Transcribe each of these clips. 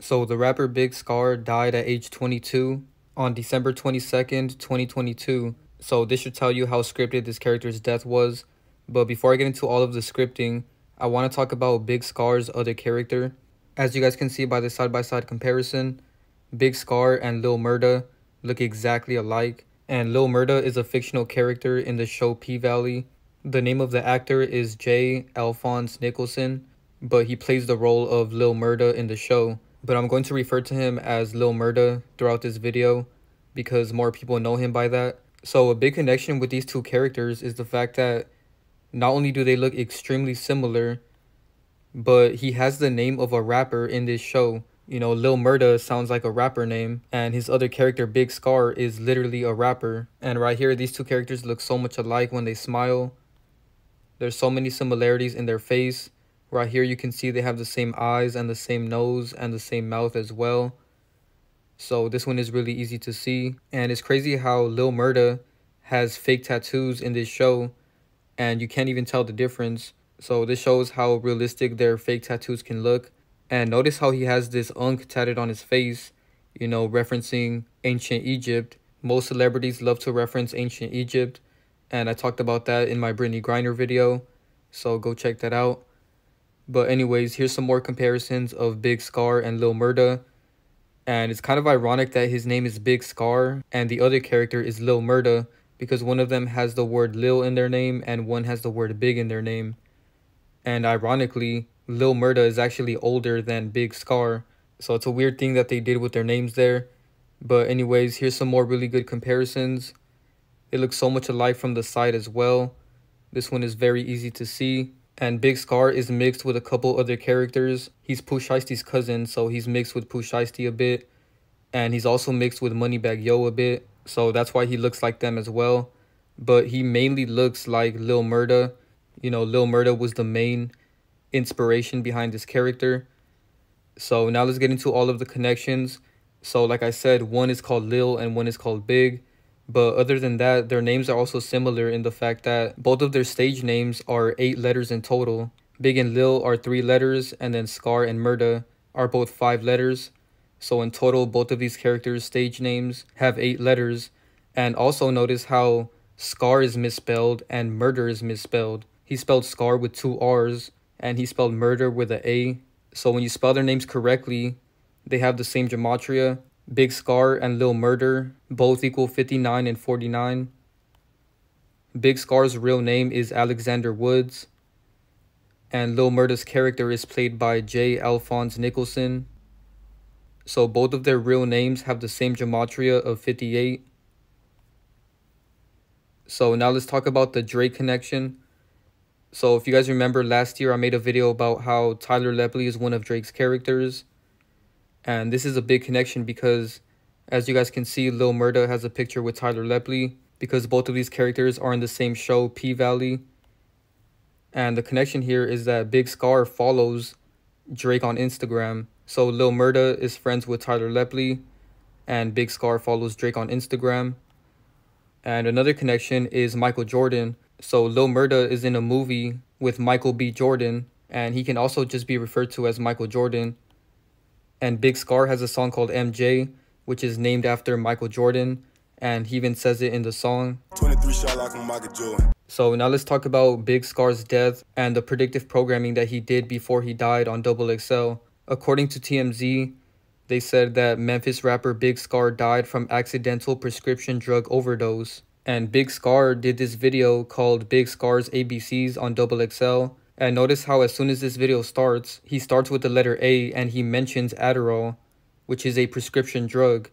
So the rapper Big Scarr died at age 22 on December 22nd, 2022. So this should tell you how scripted this character's death was. But before I get into all of the scripting, I want to talk about Big Scarr's other character. As you guys can see by the side-by-side comparison, Big Scarr and Lil Murda look exactly alike. And Lil Murda is a fictional character in the show P-Valley. The name of the actor is Alphonse Nicholson, but he plays the role of Lil Murda in the show. But I'm going to refer to him as Lil Murda throughout this video because more people know him by that. So a big connection with these two characters is the fact that not only do they look extremely similar, but he has the name of a rapper in this show. You know, Lil Murda sounds like a rapper name, and his other character, Big Scarr, is literally a rapper. And right here, these two characters look so much alike when they smile. There's so many similarities in their face. Right here, you can see they have the same eyes and the same nose and the same mouth as well. So this one is really easy to see. And it's crazy how Lil Murda has fake tattoos in this show, and you can't even tell the difference. So this shows how realistic their fake tattoos can look. And notice how he has this Unk tatted on his face, you know, referencing ancient Egypt. Most celebrities love to reference ancient Egypt, and I talked about that in my Brittney Griner video, so go check that out. But anyways, here's some more comparisons of Big Scarr and Lil Murda. And it's kind of ironic that his name is Big Scarr and the other character is Lil Murda, because one of them has the word Lil in their name and one has the word Big in their name. And ironically, Lil Murda is actually older than Big Scarr. So it's a weird thing that they did with their names there. But anyways, here's some more really good comparisons. It looks so much alike from the side as well. This one is very easy to see. And Big Scarr is mixed with a couple other characters. He's Pooh Shiesty's cousin, so he's mixed with Pooh Shiesty a bit. And he's also mixed with Moneybagg Yo a bit. So that's why he looks like them as well. But he mainly looks like Lil Murda. You know, Lil Murda was the main inspiration behind this character. So now let's get into all of the connections. So like I said, one is called Lil and one is called Big. But other than that, their names are also similar in the fact that both of their stage names are 8 letters in total. Big and Lil are 3 letters, and then Scarr and Murda are both 5 letters. So in total, both of these characters' stage names have 8 letters. And also notice how Scarr is misspelled and Murder is misspelled. He spelled Scarr with 2 R's, and he spelled Murder with an A. So when you spell their names correctly, they have the same gematria. Big Scarr and Lil Murda both equal 59 and 49. Big Scarr's real name is Alexander Woods. And Lil Murda's character is played by Alphonse Nicholson. So both of their real names have the same gematria of 58. So now let's talk about the Drake connection. So if you guys remember last year, I made a video about how Tyler Lepley is one of Drake's characters. And this is a big connection because, as you guys can see, Lil Murda has a picture with Tyler Lepley because both of these characters are in the same show, P-Valley. And the connection here is that Big Scarr follows Drake on Instagram. So Lil Murda is friends with Tyler Lepley, and Big Scarr follows Drake on Instagram. And another connection is Michael Jordan. So Lil Murda is in a movie with Michael B. Jordan, and he can also just be referred to as Michael Jordan. And Big Scarr has a song called MJ, which is named after Michael Jordan, and he even says it in the song. 23 shot like Michael Jordan. So now let's talk about Big Scarr's death and the predictive programming that he did before he died on XXL. According to TMZ, they said that Memphis rapper Big Scarr died from accidental prescription drug overdose. And Big Scarr did this video called Big Scarr's ABCs on XXL. And notice how as soon as this video starts, he starts with the letter A and he mentions Adderall, which is a prescription drug.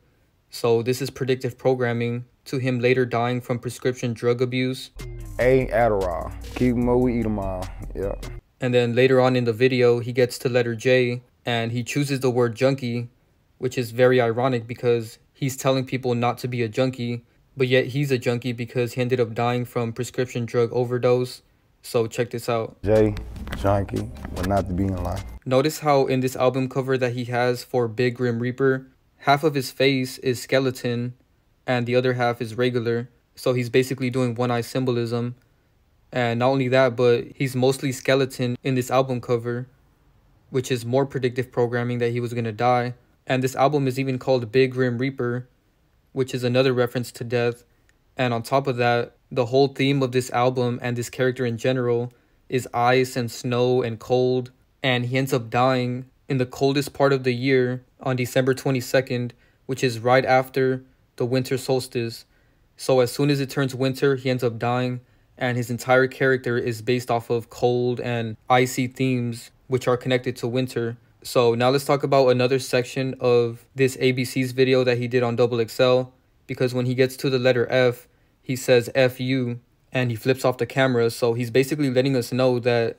So this is predictive programming to him later dying from prescription drug abuse. A, Adderall. Keep them all, we eat them all. Yeah. And then later on in the video, he gets to letter J and he chooses the word junkie, which is very ironic because he's telling people not to be a junkie, but yet he's a junkie because he ended up dying from prescription drug overdose. So check this out. J, junkie, but not to be in life. Notice how in this album cover that he has for Big Grim Reaper, half of his face is skeleton and the other half is regular. So he's basically doing one-eye symbolism. And not only that, but he's mostly skeleton in this album cover. which is more predictive programming that he was going to die. And this album is even called Big Grim Reaper, which is another reference to death. And on top of that, the whole theme of this album and this character in general is ice and snow and cold. And he ends up dying in the coldest part of the year on December 22nd, which is right after the winter solstice. So as soon as it turns winter, he ends up dying, and his entire character is based off of cold and icy themes, which are connected to winter. So now let's talk about another section of this ABC's video that he did on XXL, because when he gets to the letter F, he says F you, and he flips off the camera. So he's basically letting us know that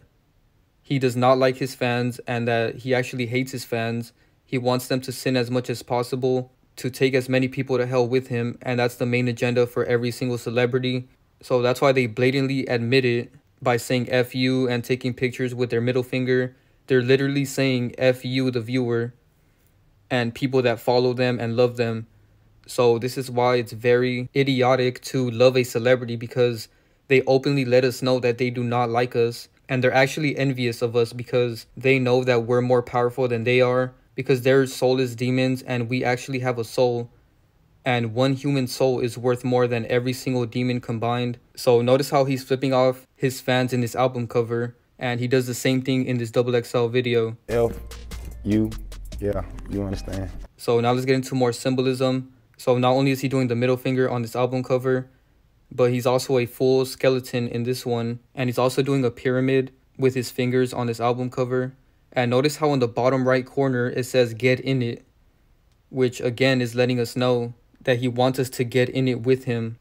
he does not like his fans and that he actually hates his fans. He wants them to sin as much as possible, to take as many people to hell with him, and that's the main agenda for every single celebrity. So that's why they blatantly admit it by saying F you and taking pictures with their middle finger. They're literally saying F you, the viewer, and people that follow them and love them. So this is why it's very idiotic to love a celebrity, because they openly let us know that they do not like us, and they're actually envious of us because they know that we're more powerful than they are, because they're soulless demons and we actually have a soul, and one human soul is worth more than every single demon combined. So notice how he's flipping off his fans in this album cover, and he does the same thing in this XXL video. F, you, yeah, you understand. So now let's get into more symbolism. So not only is he doing the middle finger on this album cover, but he's also a full skeleton in this one, and he's also doing a pyramid with his fingers on this album cover. And notice how in the bottom right corner it says get in it, which again is letting us know that he wants us to get in it with him.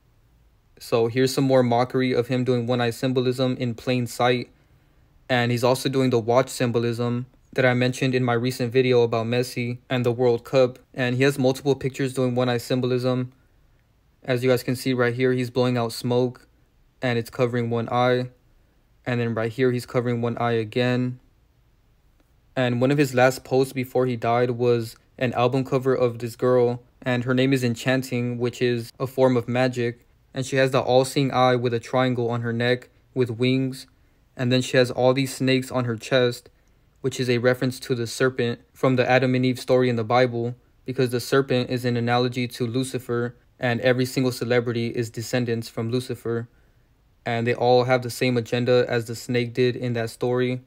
So here's some more mockery of him doing one eye symbolism in plain sight. And he's also doing the watch symbolism that I mentioned in my recent video about Messi and the World Cup. And he has multiple pictures doing one eye symbolism. As you guys can see right here, he's blowing out smoke and it's covering one eye. And then right here, he's covering one eye again. And one of his last posts before he died was an album cover of this girl, and her name is Enchanting, which is a form of magic. And she has the all-seeing eye with a triangle on her neck with wings. And then she has all these snakes on her chest, which is a reference to the serpent from the Adam and Eve story in the Bible, because the serpent is an analogy to Lucifer, and every single celebrity is descendants from Lucifer. And they all have the same agenda as the snake did in that story.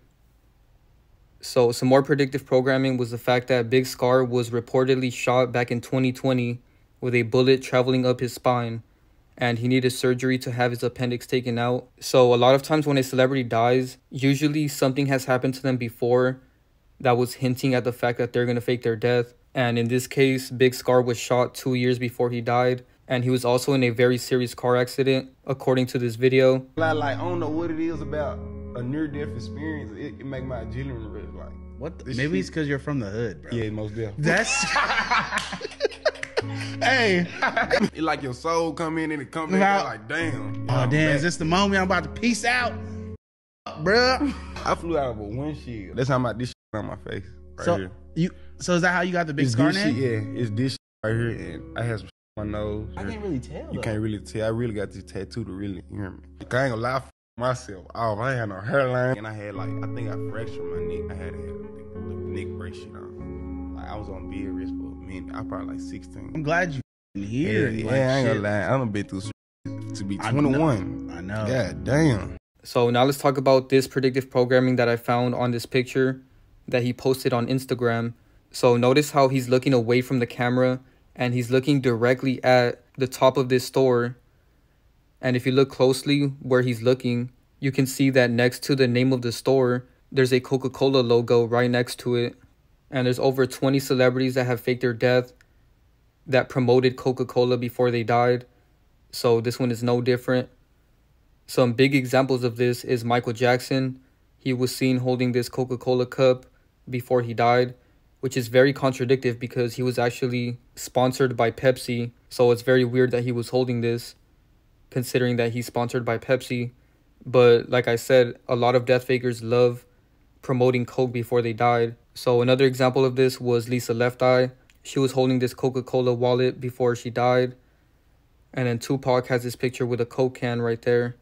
So some more predictive programming was the fact that Big Scarr was reportedly shot back in 2020 with a bullet traveling up his spine, and he needed surgery to have his appendix taken out. So a lot of times when a celebrity dies, usually something has happened to them before that was hinting at the fact that they're going to fake their death. And in this case, Big Scarr was shot 2 years before he died, and he was also in a very serious car accident, according to this video. Like, I don't know what it is about a near-death experience. It make my adrenaline rush. Like, what? Maybe it's because you're from the hood, bro. Yeah, most definitely. That's... Hey. It like your soul come in and it come back like, damn. Oh, damn, is this the moment I'm about to peace out? Bruh. I flew out of a windshield. That's how this shit on my face right here. So is that how you got the Big Scarr name? Yeah, it's this shit right here, and I have some shit on my nose. I can't really tell, You can't really tell. I really got this tattoo to really, you hear me? I ain't gonna lie, myself off. I ain't had no hairline, and I had like, I think I fractured my neck. I had the neck brace shit on. Like, I was on bed rest for a minute. I probably like 16. I'm glad you here. Yeah, I ain't gonna lie. I done been through to be 21. I know. God damn. So now let's talk about this predictive programming that I found on this picture that he posted on Instagram. So notice how he's looking away from the camera and he's looking directly at the top of this store. And if you look closely where he's looking, you can see that next to the name of the store, there's a Coca-Cola logo right next to it. And there's over 20 celebrities that have faked their death that promoted Coca-Cola before they died. So this one is no different. Some big examples of this is Michael Jackson. He was seen holding this Coca-Cola cup before he died, which is very contradictory because he was actually sponsored by Pepsi. So it's very weird that he was holding this, considering that he's sponsored by Pepsi. But like I said, a lot of death fakers love promoting Coke before they died. So another example of this was Lisa Left Eye. She was holding this Coca-Cola wallet before she died. And then Tupac has this picture with a Coke can right there.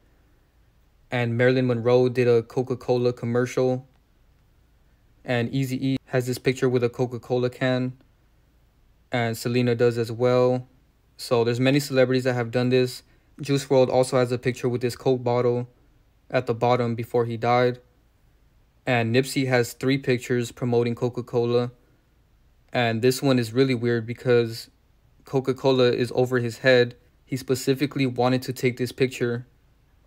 And Marilyn Monroe did a Coca-Cola commercial. And Eazy-E has this picture with a Coca-Cola can. And Selena does as well. So there's many celebrities that have done this. Juice WRLD also has a picture with this Coke bottle at the bottom before he died. And Nipsey has 3 pictures promoting Coca-Cola. And this one is really weird because Coca-Cola is over his head. He specifically wanted to take this picture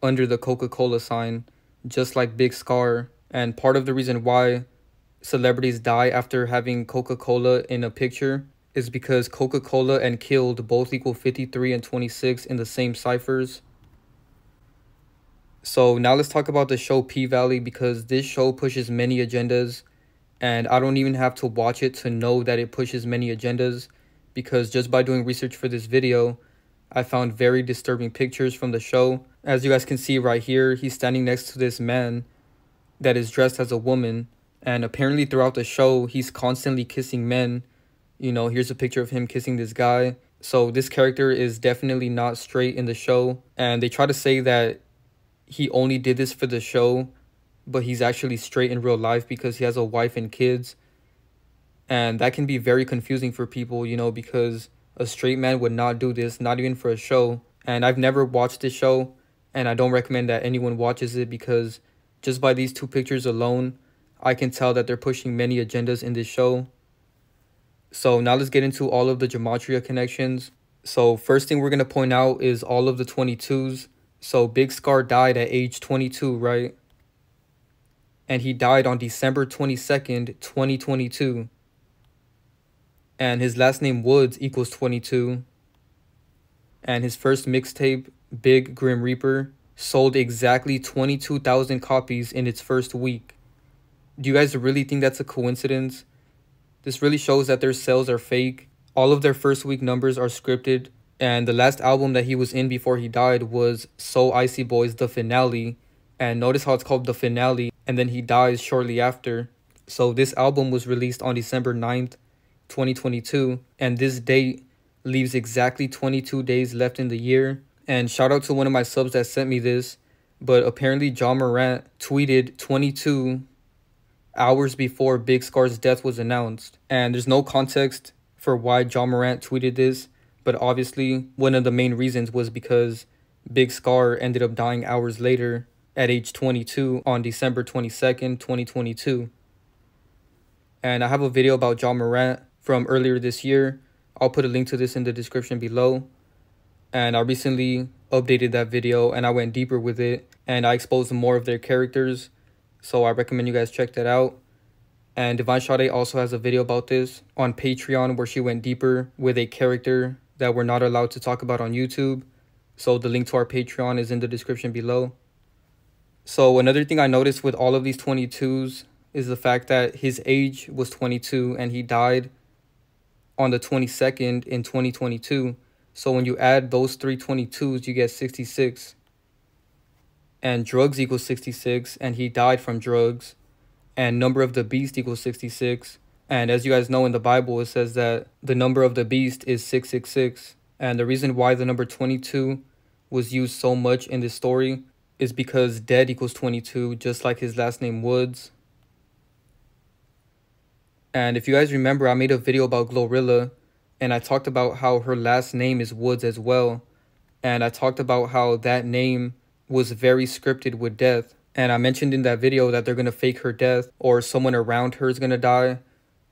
under the Coca-Cola sign, just like Big Scarr. And part of the reason why celebrities die after having Coca-Cola in a picture is because Coca-Cola and killed both equal 53 and 26 in the same ciphers. So now let's talk about the show P-Valley, because this show pushes many agendas, and I don't even have to watch it to know that it pushes many agendas, because just by doing research for this video, I found very disturbing pictures from the show. As you guys can see right here, he's standing next to this man that is dressed as a woman, and apparently throughout the show, he's constantly kissing men. You know, here's a picture of him kissing this guy. So this character is definitely not straight in the show, and they try to say that he only did this for the show, but he's actually straight in real life because he has a wife and kids. And that can be very confusing for people, you know, because a straight man would not do this, not even for a show. And I've never watched this show, and I don't recommend that anyone watches it, because just by these 2 pictures alone, I can tell that they're pushing many agendas in this show. So now let's get into all of the gematria connections. So first thing we're going to point out is all of the 22s. So Big Scarr died at age 22, right? And he died on December 22nd, 2022. And his last name Woods equals 22. And his first mixtape, Big Grim Reaper, sold exactly 22,000 copies in its first week. Do you guys really think that's a coincidence? This really shows that their sales are fake. All of their first week numbers are scripted. And the last album that he was in before he died was SoIcyBoyz The Finale. And notice how it's called The Finale, and then he dies shortly after. So this album was released on December 9th, 2022. And this date leaves exactly 22 days left in the year. And shout out to one of my subs that sent me this. But apparently John Morant tweeted 22 hours before Big Scarr's death was announced. And there's no context for why John Morant tweeted this. But obviously, one of the main reasons was because Big Scarr ended up dying hours later at age 22 on December 22nd, 2022. And I have a video about John Morant from earlier this year. I'll put a link to this in the description below. And I recently updated that video and I went deeper with it. And I exposed more of their characters. So I recommend you guys check that out. And Divine Sade also has a video about this on Patreon where she went deeper with a character that we're not allowed to talk about on YouTube. So the link to our Patreon is in the description below. So another thing I noticed with all of these 22s is the fact that his age was 22 and he died on the 22nd in 2022. So when you add those 3 22s, you get 66. And drugs equals 66, and he died from drugs. And number of the beast equals 66. And as you guys know, in the Bible, it says that the number of the beast is 666. And the reason why the number 22 was used so much in this story is because dead equals 22, just like his last name Woods. And if you guys remember, I made a video about GloRilla, and I talked about how her last name is Woods as well. And I talked about how that name was very scripted with death. And I mentioned in that video that they're going to fake her death, or someone around her is going to die,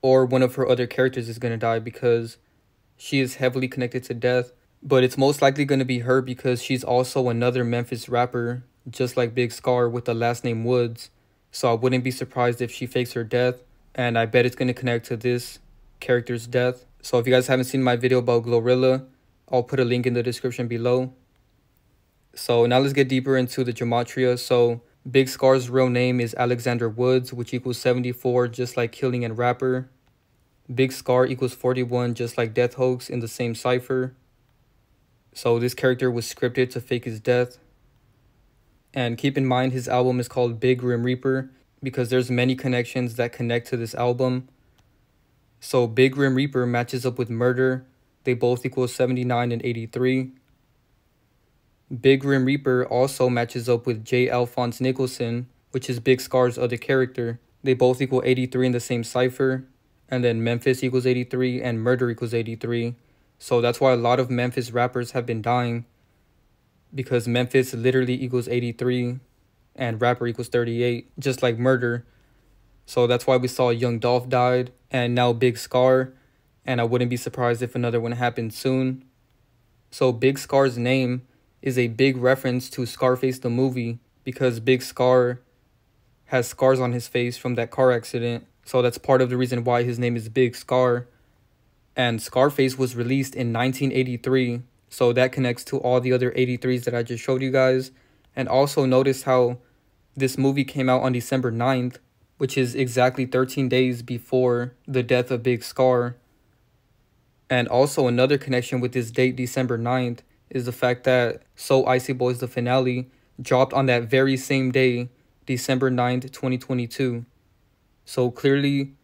or one of her other characters is going to die, because she is heavily connected to death. But it's most likely going to be her because she's also another Memphis rapper, just like Big Scarr, with the last name Woods. So I wouldn't be surprised if she fakes her death. And I bet it's going to connect to this character's death. So if you guys haven't seen my video about GloRilla, I'll put a link in the description below. So now let's get deeper into the gematria. So Big Scarr's real name is Alexander Woods, which equals 74, just like Killing and Rapper. Big Scarr equals 41, just like Death Hoax in the same cipher. So this character was scripted to fake his death. And keep in mind, his album is called Big Grim Reaper because there's many connections that connect to this album. So Big Grim Reaper matches up with Murder. They both equal 79 and 83. Big Grim Reaper also matches up with J. Alphonse Nicholson, which is Big Scarr's other character. They both equal 83 in the same cipher. And then Memphis equals 83 and Murder equals 83. So that's why a lot of Memphis rappers have been dying, because Memphis literally equals 83 and rapper equals 38, just like Murder. So that's why we saw young Dolph died and now Big Scarr, and I wouldn't be surprised if another one happened soon. So Big Scarr's name is a big reference to Scarface the movie, because Big Scarr has scars on his face from that car accident. So that's part of the reason why his name is Big Scarr. And Scarface was released in 1983, so that connects to all the other 83s that I just showed you guys. And also notice how this movie came out on December 9th, which is exactly 13 days before the death of Big Scarr. And also another connection with this date, December 9th, is the fact that SoIcyBoyz the finale dropped on that very same day, December 9th, 2022. So clearly,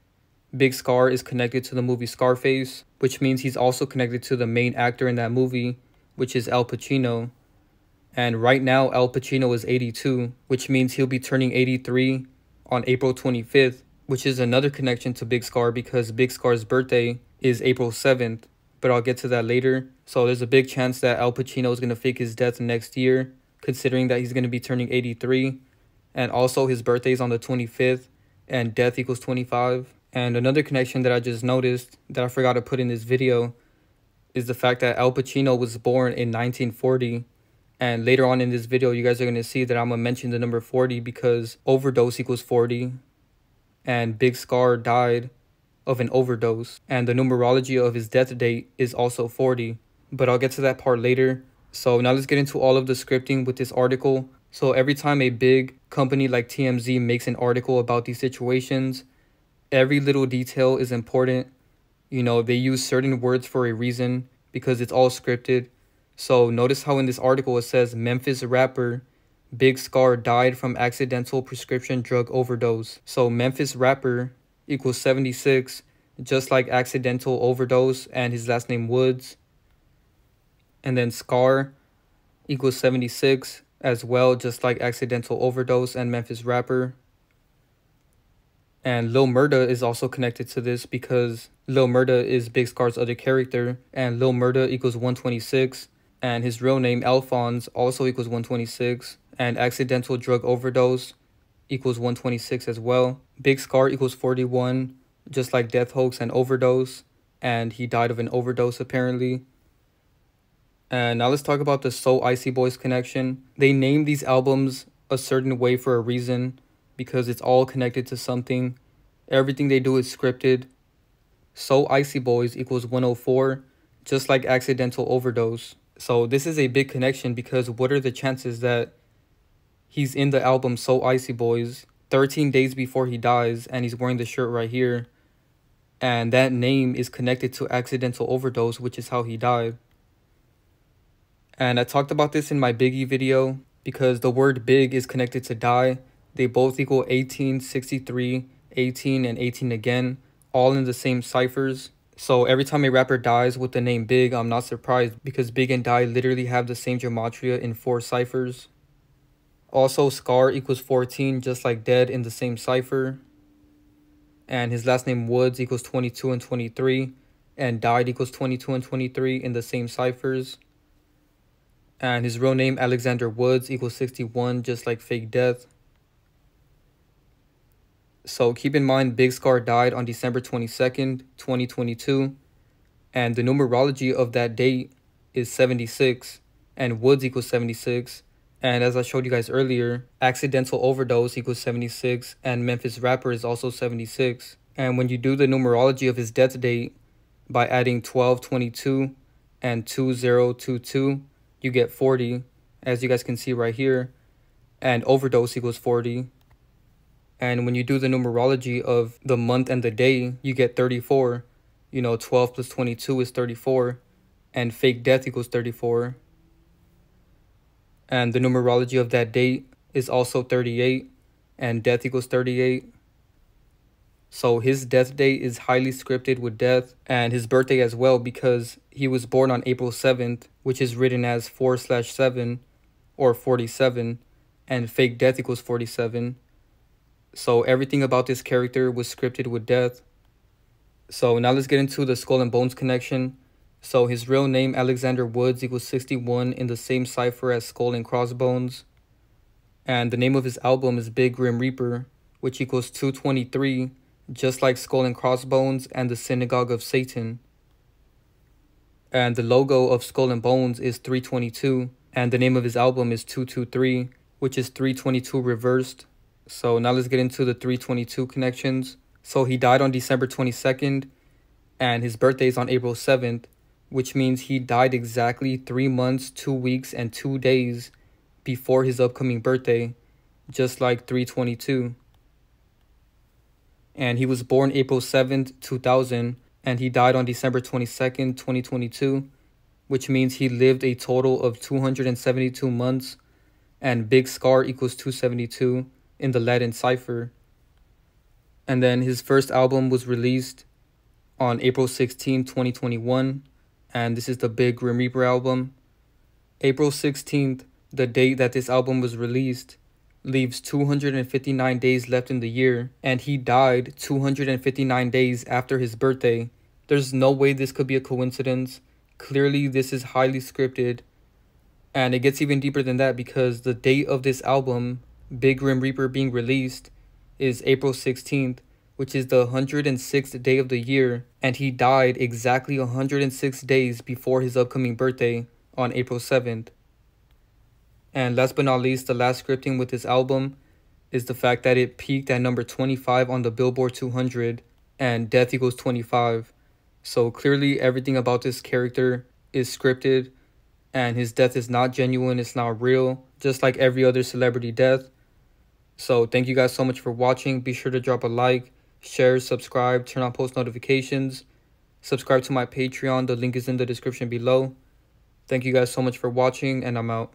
Big Scarr is connected to the movie Scarface, which means he's also connected to the main actor in that movie, which is Al Pacino. And right now, Al Pacino is 82, which means he'll be turning 83 on April 25th, which is another connection to Big Scarr because Big Scarr's birthday is April 7th, but I'll get to that later. So there's a big chance that Al Pacino is going to fake his death next year, considering that he's going to be turning 83. And also his birthday is on the 25th, and death equals 25. And another connection that I just noticed that I forgot to put in this video is the fact that Al Pacino was born in 1940. And later on in this video, you guys are going to see that I'm going to mention the number 40 because overdose equals 40. And Big Scarr died of an overdose. And the numerology of his death date is also 40. But I'll get to that part later. So now let's get into all of the scripting with this article. So every time a big company like TMZ makes an article about these situations, every little detail is important. You know, they use certain words for a reason because it's all scripted. So notice how in this article it says Memphis rapper Big Scarr died from accidental prescription drug overdose. So Memphis rapper equals 76, just like accidental overdose and his last name Woods. And then Scarr equals 76 as well, just like accidental overdose and Memphis rapper. And Lil Murda is also connected to this because Lil Murda is Big Scarr's other character, and Lil Murda equals 126, and his real name Alphonse also equals 126, and accidental drug overdose equals 126 as well. Big Scarr equals 41, just like death hoax and overdose, and he died of an overdose apparently. And now let's talk about the SoIcyBoyz connection. They named these albums a certain way for a reason, because it's all connected to something. Everything they do is scripted. SoIcyBoyz equals 104, just like accidental overdose. So this is a big connection because what are the chances that he's in the album SoIcyBoyz 13 days before he dies and he's wearing the shirt right here, and that name is connected to accidental overdose, which is how he died. And I talked about this in my Biggie video because the word big is connected to die. They both equal 18, 63, 18, and 18 again, all in the same ciphers. So every time a rapper dies with the name Big, I'm not surprised because Big and Die literally have the same gematria in 4 ciphers. Also, Scarr equals 14, just like Dead in the same cipher. And his last name Woods equals 22 and 23, and Died equals 22 and 23 in the same ciphers. And his real name Alexander Woods equals 61, just like Fake Death. So keep in mind Big Scarr died on December 22nd, 2022. And the numerology of that date is 76. And Woods equals 76. And as I showed you guys earlier, accidental overdose equals 76. And Memphis rapper is also 76. And when you do the numerology of his death date by adding 1222 and 2022, you get 40, as you guys can see right here. And overdose equals 40. And when you do the numerology of the month and the day, you get 34. You know, 12 plus 22 is 34. And Fake Death equals 34. And the numerology of that date is also 38. And death equals 38. So his death date is highly scripted with death. And his birthday as well, because he was born on April 7th, which is written as 4/7 or 47. And Fake Death equals 47. So everything about this character was scripted with death. So now let's get into the Skull and Bones connection. So his real name, Alexander Woods, equals 61 in the same cipher as Skull and Crossbones. And the name of his album is Big Grim Reaper, which equals 223, just like Skull and Crossbones and the Synagogue of Satan. And the logo of Skull and Bones is 322, and the name of his album is 223, which is 322 reversed. So now let's get into the 322 connections. So he died on December 22nd, and his birthday is on April 7th, which means he died exactly 3 months, 2 weeks, and 2 days before his upcoming birthday, just like 322. And he was born April 7th, 2000, and he died on December 22nd, 2022, which means he lived a total of 272 months, and Big Scarr equals 272 in the Latin cipher. And then his first album was released on April 16, 2021, and this is the Big Grim Reaper album. April 16th, the date that this album was released, leaves 259 days left in the year, and he died 259 days after his birthday. There's no way this could be a coincidence. Clearly, this is highly scripted, and it gets even deeper than that because the date of this album, Big Grim Reaper, being released is April 16th, which is the 106th day of the year, and he died exactly 106 days before his upcoming birthday on April 7th. And last but not least, the last scripting with this album is the fact that it peaked at number 25 on the Billboard 200, and death equals 25. So clearly everything about this character is scripted, and his death is not genuine, it's not real, just like every other celebrity death. So thank you guys so much for watching. Be sure to drop a like, share, subscribe, turn on post notifications, subscribe to my Patreon, the link is in the description below. Thank you guys so much for watching, and I'm out.